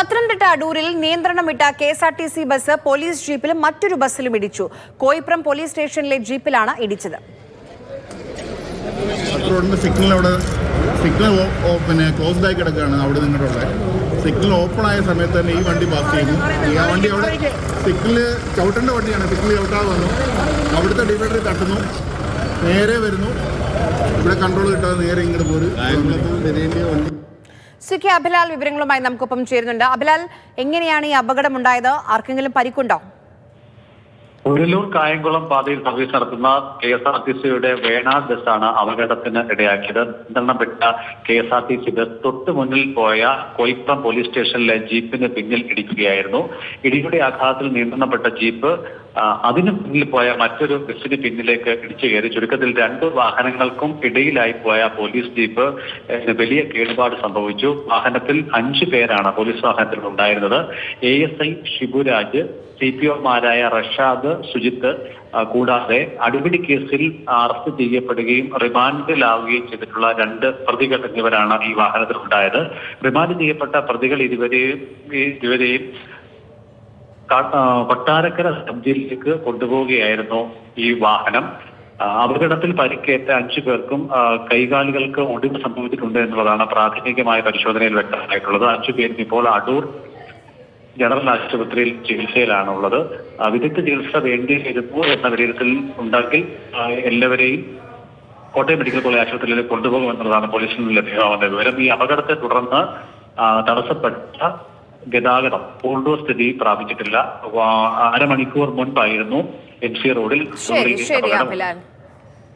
പത്തനംതിട്ട അടൂരിൽ നിയന്ത്രണം വിട്ട KSRTC ബസ് പോലീസ് ജീപ്പിലും മറ്റൊരു ബസ്സിലും ഇടിച്ചു. കോയിപ്രം പോലീസ് സ്റ്റേഷനിലെ ജീപ്പിലാണ് ഇടിച്ചത്. സിഗ്നൽ ക്ലോസ്ഡ് ആയി കിടക്കുകയാണ്. അവിടെ നിങ്ങളുടെ സിഗ്നൽ ഓപ്പൺ ആയ സമയത്ത് തന്നെ ഈ വണ്ടി പാസ് ചെയ്യുന്നു. ആ വണ്ടി അവിടെ സിഗ്നൽ ചവിട്ടേണ്ട വണ്ടിയാണ്. സിഗ്നൽ ചവിട്ടാതെ വന്നു. അവിടുത്തെ ഡിവൈഡർ തട്ടുന്നു, നേരെ വരുന്നു. ഇവിടെ കൺട്രോൾ കിട്ടാതെ നേരെ ഇങ്ങോട്ട് പോരും. സുഖി അഭിലാൽ വിവരങ്ങളുമായി നമുക്കൊപ്പം ചേരുന്നുണ്ട്. അഭിലാൽ, എങ്ങനെയാണ് ഈ അപകടമുണ്ടായത്? ആർക്കെങ്കിലും പരിക്കുണ്ടോ? പുനലൂർ കായംകുളം പാതയിൽ സർവീസ് നടത്തുന്ന KSRTCയുടെ വേണാട് ബസ്സാണ് അപകടത്തിന് ഇടയാക്കിയത്. നിയന്ത്രണം വിട്ട KSRTC ബസ് തൊട്ടു മുന്നിൽ പോയ കോയിപ്രം പോലീസ് സ്റ്റേഷനിലെ ജീപ്പിന് പിന്നിൽ ഇടിക്കുകയായിരുന്നു. ഇടിയുടെ ആഘാതത്തിൽ നിയന്ത്രണപ്പെട്ട ജീപ്പ് അതിന് പിന്നിൽ പോയ മറ്റൊരു ബസ്സിന് പിന്നിലേക്ക് ഇടിച്ചു കയറി. ചുരുക്കത്തിൽ രണ്ട് വാഹനങ്ങൾക്കും ഇടയിലായി പോയ പോലീസ് ജീപ്പ് വലിയ കേടുപാട് സംഭവിച്ചു. വാഹനത്തിൽ 5 പേരാണ് പോലീസ് വാഹനത്തിൽ ഉണ്ടായിരുന്നത്. ASI ഷിബുരാജ്, CPOമാരായ റഷാദ്, സുജിത്ത് കൂടാതെ അടിപിടി കേസിൽ അറസ്റ്റ് ചെയ്യപ്പെടുകയും റിമാൻഡിലാവുകയും ചെയ്തിട്ടുള്ള 2 പ്രതികൾ എന്നിവരാണ് ഈ വാഹനത്തിൽ ഉണ്ടായത്. റിമാൻഡ് ചെയ്യപ്പെട്ട പ്രതികൾ ഇരുവരെയും കൊട്ടാരക്കര സബ് ജയിലിലേക്ക് കൊണ്ടുപോവുകയായിരുന്നു ഈ വാഹനം. അപകടത്തിൽ പരിക്കേറ്റ 5 പേർക്കും കൈകാലുകൾക്ക് ഒടിവ് സംഭവിച്ചിട്ടുണ്ട് എന്നുള്ളതാണ് പ്രാഥമികമായ പരിശോധനയിൽ വ്യക്തമായിട്ടുള്ളത്. 5 പേരും ഇപ്പോൾ അടൂർ ജനറൽ ആശുപത്രിയിൽ ചികിത്സയിലാണുള്ളത്. വിദഗ്ധ ചികിത്സ വേണ്ടിയിരുന്നു എന്ന വിലയിരുത്തൽ ഉണ്ടെങ്കിൽ എല്ലാവരെയും കോട്ടയം മെഡിക്കൽ കോളേജ് ആശുപത്രിയിലേക്ക് കൊണ്ടുപോകുമെന്നുള്ളതാണ് പോലീസിൽ നിന്ന് ലഭ്യമാകുന്ന വിവരം. ഈ അപകടത്തെ തുടർന്ന് തടസ്സപ്പെട്ട ഗതാഗതം പൂർണ്ണസ്ഥിതി പ്രാപിച്ചിട്ടില്ല. അരമണിക്കൂർ മുൻപായിരുന്നു MC റോഡിൽ ശരി അഭിലാൽ.